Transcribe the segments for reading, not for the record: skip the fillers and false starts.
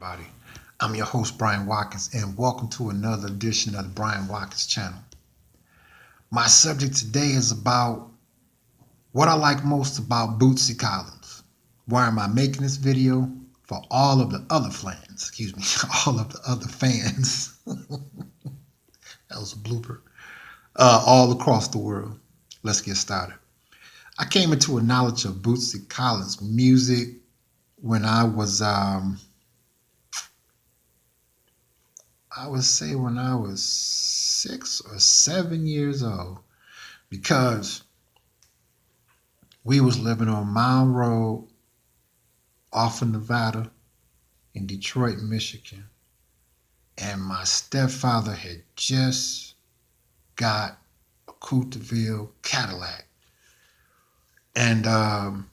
everybody. I'm your host, Brian Watkins, and welcome to another edition of the Brian Watkins channel. My subject today is about what I like most about Bootsy Collins. Why am I making this video? For all of the other fans, all of the other fans. That was a blooper. All across the world. Let's get started. I came into a knowledge of Bootsy Collins music when I would say when I was 6 or 7 years old, because we was living on Mound Road off of Nevada in Detroit, Michigan. And my stepfather had just got a Coupe de Ville Cadillac. And I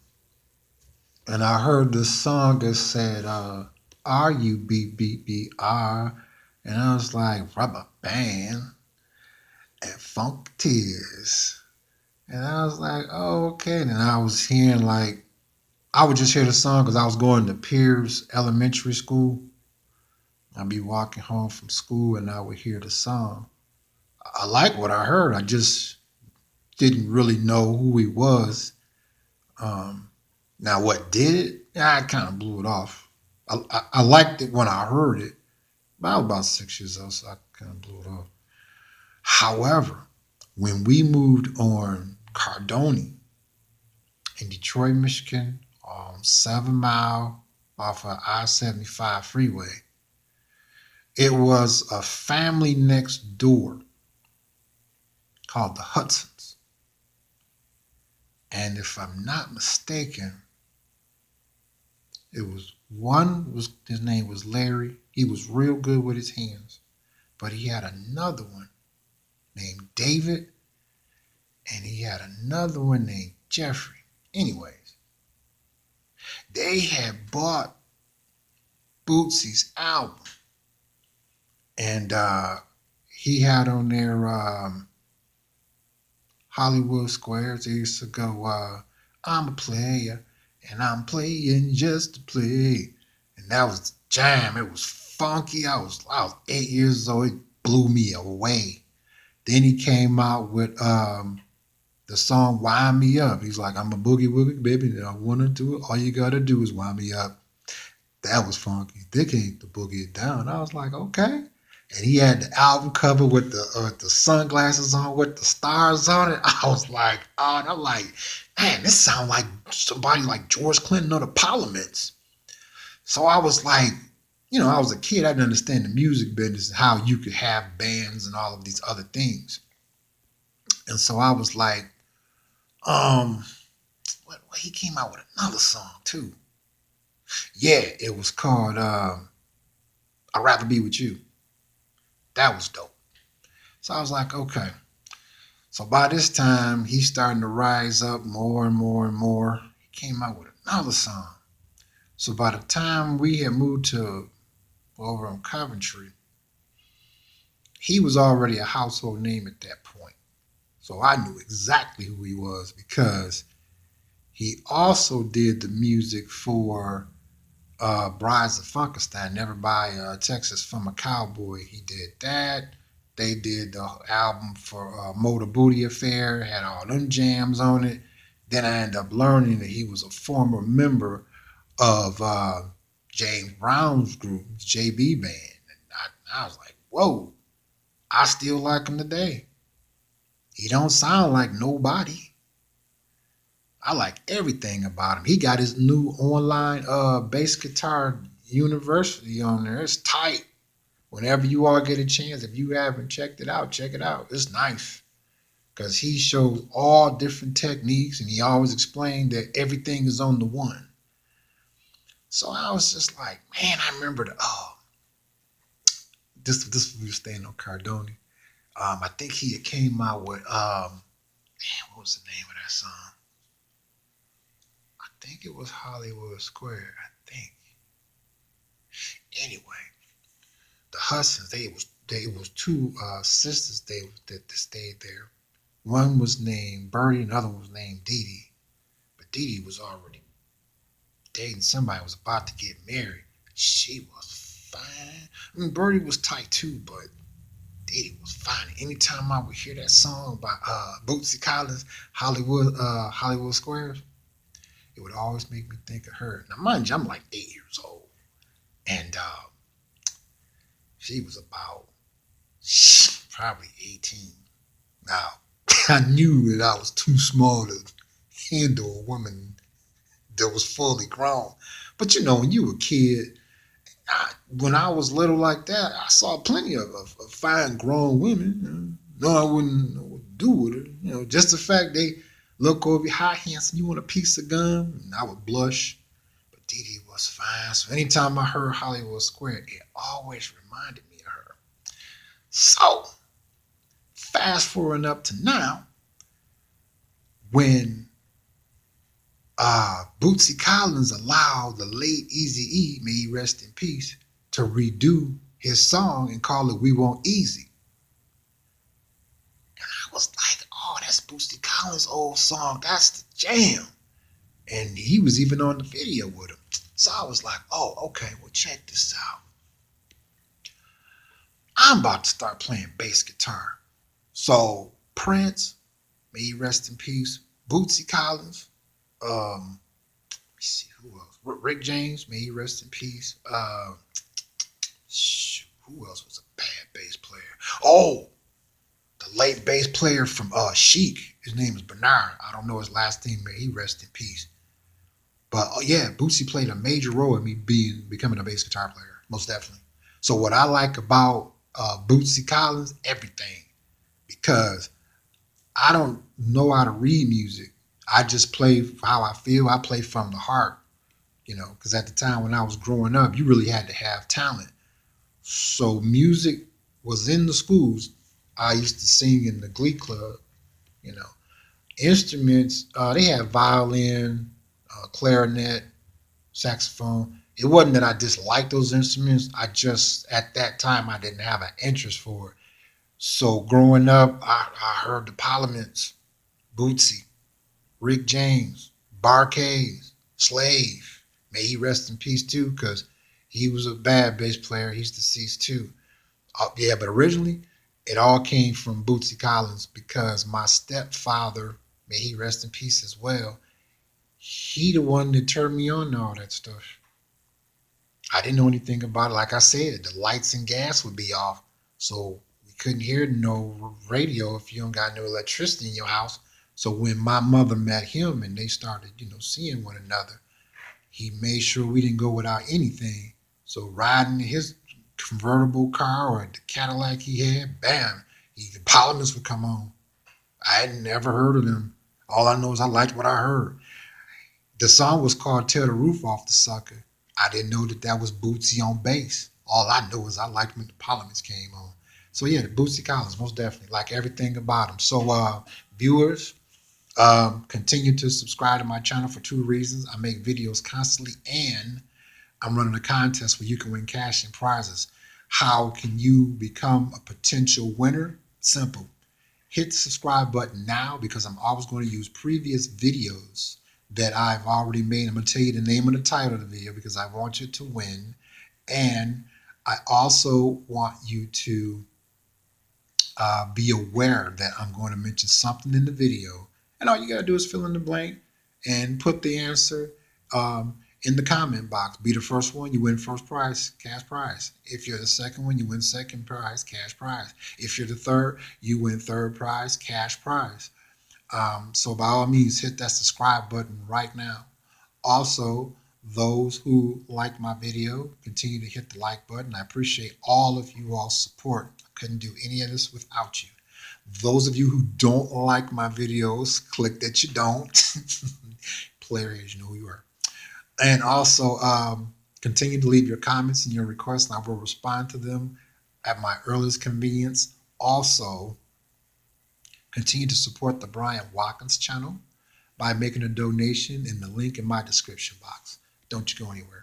heard this song that said, R-U-B-B-B-R. And I was like, rubber band and funk tears. And I was like, oh, okay. And I was hearing I would just hear the song because I was going to Pierce Elementary School. I'd be walking home from school and I would hear the song. I liked what I heard. I just didn't really know who he was. Now, what did it? I kind of blew it off. I liked it when I heard it, but I was about 6 years old, so I kind of blew it off. However, when we moved on Cardoni in Detroit, Michigan, 7 Mile off of I-75 freeway, it was a family next door called the Hudsons. And if I'm not mistaken, his name was Larry. He was real good with his hands. But he had another one named David, and he had another one named Jeffrey. Anyways, they had bought Bootsy's album, and he had on there Hollywood Squares. They used to go, I'm a player, and I'm playing just to play. And that was the jam. It was funky. I was 8 years old. It blew me away. Then he came out with the song Wind Me Up. He's like, I'm a boogie woogie baby, and I want to do it. All you got to do is wind me up. That was funky. They came to boogie it down. I was like, okay. And he had the album cover with the sunglasses on with the stars on it. I was like, oh, and I'm like, man, this sounds like somebody like George Clinton or the Parliaments. So I was like, I was a kid. I didn't understand the music business and how you could have bands and all of these other things. And so I was like, he came out with another song too. Yeah, it was called I'd Rather Be With You. That was dope. So I was like, okay. So by this time, he's starting to rise up more and more and more. He came out with another song. So by the time we had moved to over in Coventry, he was already a household name at that point. So I knew exactly who he was because he also did the music for Brides of Funkenstein, Never Buy Texas from a Cowboy. He did that. They did the album for Motor Booty Affair, had all them jams on it. Then I ended up learning that he was a former member of James Brown's group, JB Band. And I was like, whoa, I still like him today. He don't sound like nobody. I like everything about him. He got his new online bass guitar university on there. It's tight. Whenever you all get a chance, if you haven't checked it out, check it out. It's nice because he shows all different techniques and he always explained that everything is on the one. So I was just like, man, I remember this we were staying on Cardoni. I think he had came out with what was the name of that song? I think it was Hollywood Square, I think. Anyway, the Hudsons, they was two sisters that stayed there. One was named Birdie, another one was named Dee Dee. But Dee Dee was already dating somebody, was about to get married. She was I mean, Birdie was tight too, but Diddy was fine. Anytime I would hear that song by Bootsy Collins, Hollywood Squares, it would always make me think of her. Now, mind you, I'm like 8 years old, and she was about probably 18. Now, I knew that I was too small to handle a woman that was fully grown. But you know, when you were a kid, when I was little like that, I saw plenty of fine grown women. No, I wouldn't know what to do with it. You know, just the fact they look over, hi, handsome, you want a piece of gum? And I would blush. But Dee Dee was fine. So anytime I heard Hollywood Square, it always reminded me of her. So, fast forwarding up to now, when Bootsy Collins allowed the late Eazy-E, may he rest in peace, to redo his song and call it We Want Easy. And I was like, oh, that's Bootsy Collins' old song. That's the jam. And he was even on the video with him. So I was like, oh, okay, well, check this out. I'm about to start playing bass guitar. So Prince, may he rest in peace, Bootsy Collins, let me see who else. Rick James, may he rest in peace. Who else was a bad bass player? Oh, the late bass player from Chic. His name is Bernard. I don't know his last name. May he rest in peace. But yeah, Bootsy played a major role in me becoming a bass guitar player, most definitely. So what I like about Bootsy Collins, everything, because I don't know how to read music. I just play how I feel. I play from the heart, you know, because at the time when I was growing up, you really had to have talent. So music was in the schools. I used to sing in the glee club, you know. Instruments, they had violin, clarinet, saxophone. It wasn't that I disliked those instruments. I just, at that time, I didn't have an interest for it. So growing up, I heard the Parliaments, Bootsy, Rick James, Barkays, Slave. May he rest in peace too, because he was a bad bass player. He's deceased too. Yeah, but originally, it all came from Bootsy Collins because my stepfather, may he rest in peace as well, he the one that turned me on to all that stuff. I didn't know anything about it. Like I said, the lights and gas would be off, so we couldn't hear no radio if you don't got no electricity in your house. So when my mother met him and they started, you know, seeing one another, he made sure we didn't go without anything. So riding his convertible car or the Cadillac he had, bam, the Parliaments would come on. I had never heard of them. All I know is I liked what I heard. The song was called Tear the Roof Off the Sucker. I didn't know that that was Bootsy on bass. All I know is I liked when the Parliaments came on. So yeah, the Bootsy Collins, most definitely, like everything about him. So viewers, continue to subscribe to my channel for two reasons. I make videos constantly and I'm running a contest where you can win cash and prizes. How can you become a potential winner? Simple. Hit the subscribe button now because I'm always going to use previous videos that I've already made. I'm going to tell you the name and the title of the video because I want you to win. And I also want you to be aware that I'm going to mention something in the video. And all you got to do is fill in the blank and put the answer in the comment box. Be the first one, you win first prize, cash prize. If you're the second one, you win second prize, cash prize. If you're the third, you win third prize, cash prize. So by all means, hit that subscribe button right now. Also, those who like my video, continue to hit the like button. I appreciate all of you all's support. I couldn't do any of this without you. Those of you who don't like my videos, click that you don't. Players, you know who you are. And also, continue to leave your comments and your requests, and I will respond to them at my earliest convenience. Also, continue to support the Brian Watkins channel by making a donation in the link in my description box. Don't you go anywhere.